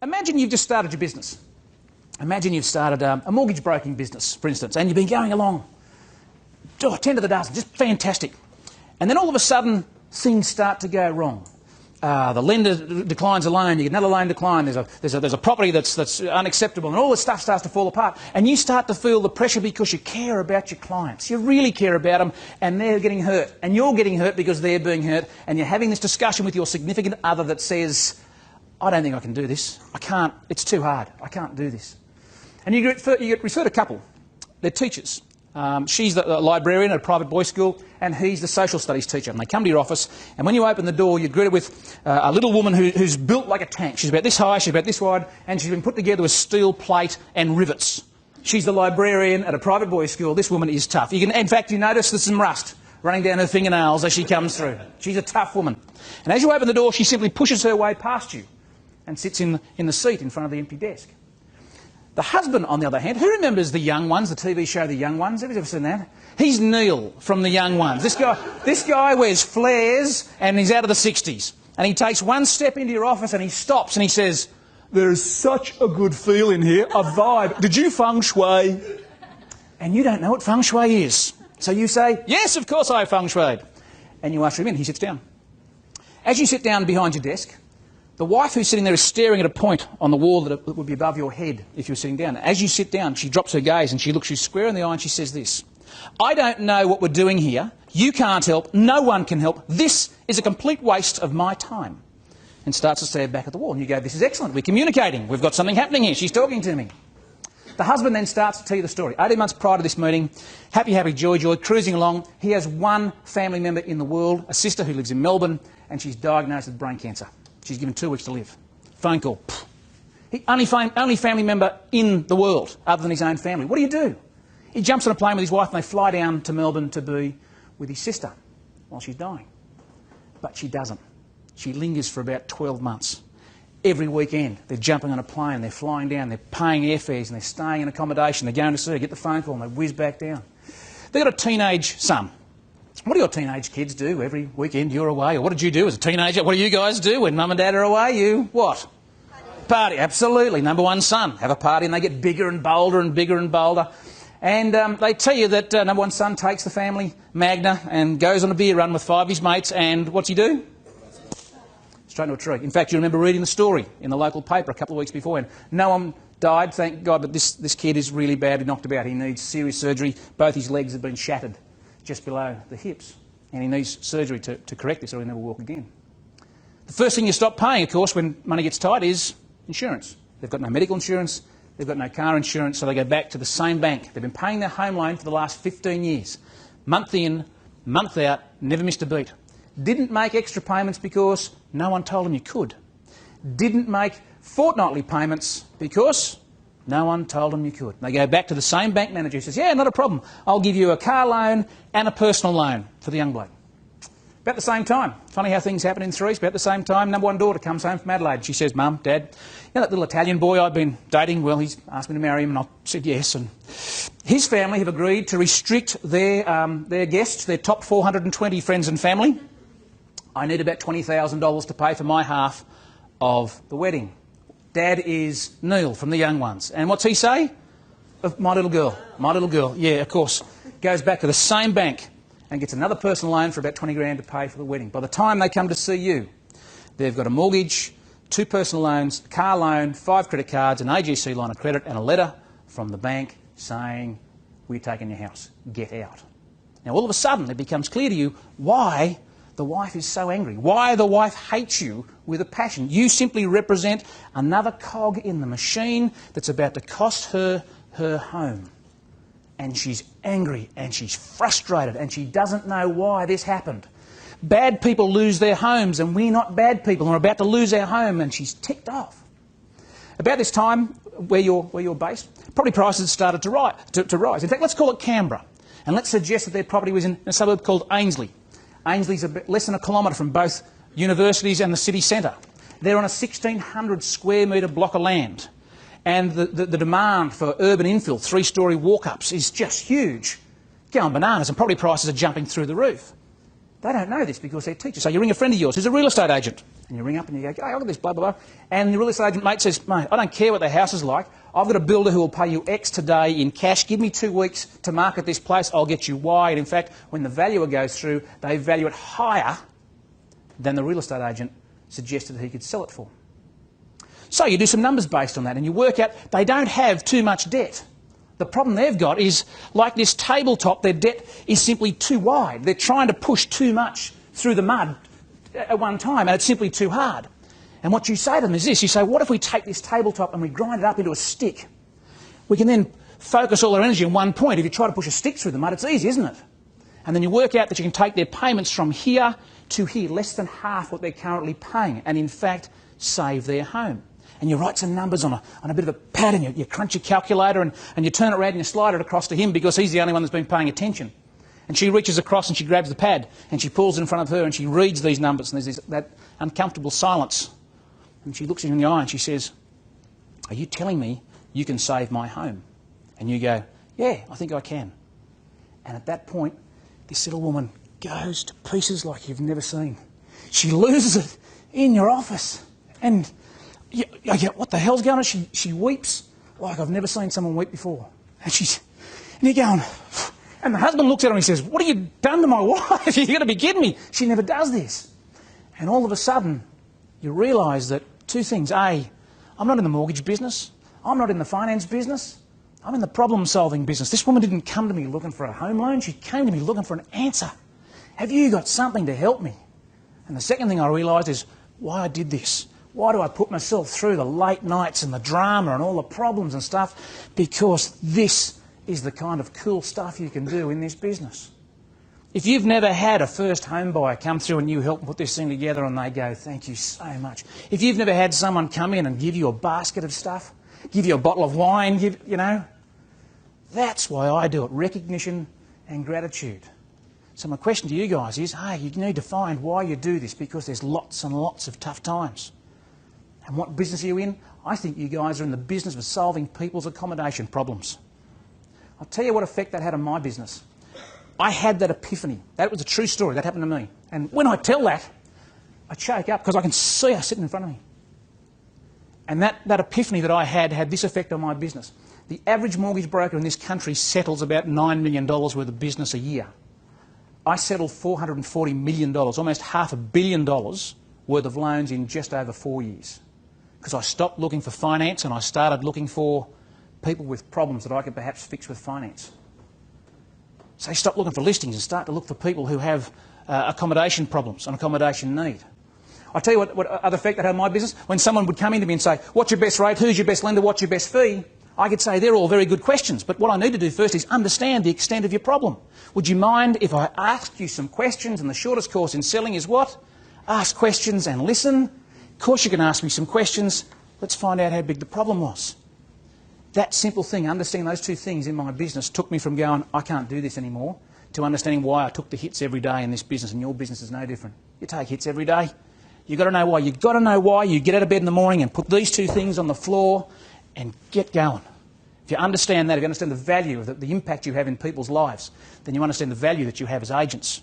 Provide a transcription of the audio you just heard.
Imagine you've just started your business. Imagine you've started a mortgage broking business, for instance, and you've been going along, 10 to the dozen, just fantastic. And then all of a sudden, things start to go wrong. The lender declines a loan, you get another loan decline, there's a property that's unacceptable, and all this stuff starts to fall apart. And you start to feel the pressure because you care about your clients. You really care about them, and they're getting hurt. And you're getting hurt because they're being hurt, and you're having this discussion with your significant other that says, I don't think I can do this. I can't, it's too hard. I can't do this. And you get referred a couple. They're teachers. She's the librarian at a private boys' school, and he's the social studies teacher. And they come to your office, and when you open the door, you're greeted with a little woman who's built like a tank. She's about this high, she's about this wide, and she's been put together with steel plate and rivets. She's the librarian at a private boys' school. This woman is tough. In fact, you notice there's some rust running down her fingernails as she comes through. She's a tough woman. And as you open the door, she simply pushes her way past you and sits in the seat in front of the empty desk. The husband, on the other hand, who remembers The Young Ones, the TV show The Young Ones? Have you ever seen that? He's Neil from The Young Ones. This guy wears flares and he's out of the 60s. And he takes one step into your office and he stops and he says, "There's such a good feel in here, a vibe. Did you feng shui?" And you don't know what feng shui is. So you say, "Yes, of course I feng shuied." And you usher him in. He sits down. As you sit down behind your desk, the wife who's sitting there is staring at a point on the wall that would be above your head if you were sitting down. As you sit down, she drops her gaze and she looks you square in the eye and she says this, "I don't know what we're doing here. You can't help. No one can help. This is a complete waste of my time." And starts to stare back at the wall. And you go, "This is excellent. We're communicating. We've got something happening here. She's talking to me." The husband then starts to tell you the story. 18 months prior to this meeting, happy, joy, cruising along. He has one family member in the world, a sister who lives in Melbourne, and she's diagnosed with brain cancer. She's given 2 weeks to live. Phone call. Only family member in the world other than his own family. What do? He jumps on a plane with his wife and they fly down to Melbourne to be with his sister while she's dying. But she doesn't. She lingers for about 12 months. Every weekend they're jumping on a plane, they're flying down, they're paying airfares and they're staying in accommodation, they're going to see her, get the phone call and they whiz back down. They've got a teenage son. What do your teenage kids do every weekend you're away? Or what did you do as a teenager? What do you guys do when mum and dad are away? You what? Party, absolutely. Number one son. Have a party and they get bigger and bolder and bigger and bolder. And they tell you that number one son takes the family Magna and goes on a beer run with 5 of his mates, and what's he do? Straight into a tree. In fact, you remember reading the story in the local paper a couple of weeks before, and no one died, thank God, but this kid is really badly knocked about. He needs serious surgery. Both his legs have been shattered just below the hips, and he needs surgery to correct this or he'll never walk again. The first thing you stop paying, of course, when money gets tight is insurance. They've got no medical insurance, they've got no car insurance, so they go back to the same bank. They've been paying their home loan for the last 15 years. Month in, month out, never missed a beat. Didn't make extra payments because no one told them you could. Didn't make fortnightly payments because no one told them you could. They go back to the same bank manager who says, "Yeah, not a problem. I'll give you a car loan and a personal loan for the young bloke." About the same time. Funny how things happen in threes. About the same time, number one daughter comes home from Adelaide. She says, "Mum, Dad, you know that little Italian boy I've been dating? Well, he's asked me to marry him," and I said yes. And his family have agreed to restrict their guests, their top 420 friends and family. I need about $20,000 to pay for my half of the wedding. Dad is Neil from The Young Ones. And what's he say? My little girl. My little girl. Yeah, of course. Goes back to the same bank and gets another personal loan for about 20 grand to pay for the wedding. By the time they come to see you, they've got a mortgage, 2 personal loans, a car loan, 5 credit cards, an AGC line of credit, and a letter from the bank saying, "We're taking your house. Get out." Now, all of a sudden, it becomes clear to you why the wife is so angry, why the wife hates you with a passion. You simply represent another cog in the machine that's about to cost her her home. And she's angry and she's frustrated and she doesn't know why this happened. Bad people lose their homes and we're not bad people and we're about to lose our home, and she's ticked off. About this time, where you're based, property prices started to rise. In fact, let's call it Canberra. And let's suggest that their property was in a suburb called Ainslie. Ainslie's a bit less than a kilometre from both universities and the city centre. They're on a 1,600 square metre block of land. And the demand for urban infill, 3-storey walk-ups, is just huge. Going bananas, and property prices are jumping through the roof. They don't know this because they're teachers. So you ring a friend of yours who's a real estate agent. And you ring up and you go, "Hey, look at this, blah, blah, blah." And the real estate agent mate says, "Mate, I don't care what the house is like. I've got a builder who will pay you X today in cash. Give me 2 weeks to market this place. I'll get you Y." And in fact, when the valuer goes through, they value it higher than the real estate agent suggested he could sell it for. So you do some numbers based on that and you work out they don't have too much debt. The problem they've got is, like this tabletop, their debt is simply too wide. They're trying to push too much through the mud at one time, and it's simply too hard. And what you say to them is this. You say, what if we take this tabletop and we grind it up into a stick? We can then focus all our energy on one point. If you try to push a stick through the mud, it's easy, isn't it? And then you work out that you can take their payments from here to here, less than half what they're currently paying, and in fact save their home. And you write some numbers on a bit of a pad, and you crunch your calculator and you turn it around and you slide it across to him because he's the only one that's been paying attention. And she reaches across and she grabs the pad and she pulls it in front of her and she reads these numbers, and there's that uncomfortable silence. And she looks in the eye and she says, "Are you telling me you can save my home?" And you go, "Yeah, I think I can." And at that point, this little woman goes to pieces like you've never seen. She loses it in your office. And you go, "What the hell's going on?" She weeps like I've never seen someone weep before. And you're going... And the husband looks at her and he says, "What have you done to my wife? You're going to be kidding me. She never does this." And all of a sudden, you realise that two things. A, I'm not in the mortgage business. I'm not in the finance business. I'm in the problem-solving business. This woman didn't come to me looking for a home loan. She came to me looking for an answer. Have you got something to help me? And the second thing I realised is why I did this. Why do I put myself through the late nights and the drama and all the problems and stuff? Because this is the kind of cool stuff you can do in this business. If you've never had a first home buyer come through and you help put this thing together and they go, "Thank you so much." If you've never had someone come in and give you a basket of stuff, give you a bottle of wine, that's why I do it. Recognition and gratitude. So my question to you guys is, hey, you need to find why you do this, because there's lots and lots of tough times. And what business are you in? I think you guys are in the business of solving people's accommodation problems. I'll tell you what effect that had on my business. I had that epiphany. That was a true story. That happened to me. And when I tell that, I choke up because I can see her sitting in front of me. And that epiphany that I had this effect on my business. The average mortgage broker in this country settles about $9 million worth of business a year. I settled $440 million, almost $500 million worth of loans in just over 4 years. Because I stopped looking for finance and I started looking for people with problems that I could perhaps fix with finance. So you stop looking for listings and start to look for people who have accommodation problems and accommodation need. I'll tell you what other effect that had on my business. When someone would come into me and say, "What's your best rate? Who's your best lender? What's your best fee?" I could say, they're all very good questions, but what I need to do first is understand the extent of your problem. Would you mind if I asked you some questions? And the shortest course in selling is what? Ask questions and listen. Of course you can ask me some questions. Let's find out how big the problem was. That simple thing, understanding those two things in my business, took me from going, "I can't do this anymore," to understanding why I took the hits every day in this business, and your business is no different. You take hits every day. You've got to know why. You've got to know why you get out of bed in the morning and put these two things on the floor and get going. If you understand that, if you understand the value, the impact you have in people's lives, then you understand the value that you have as agents.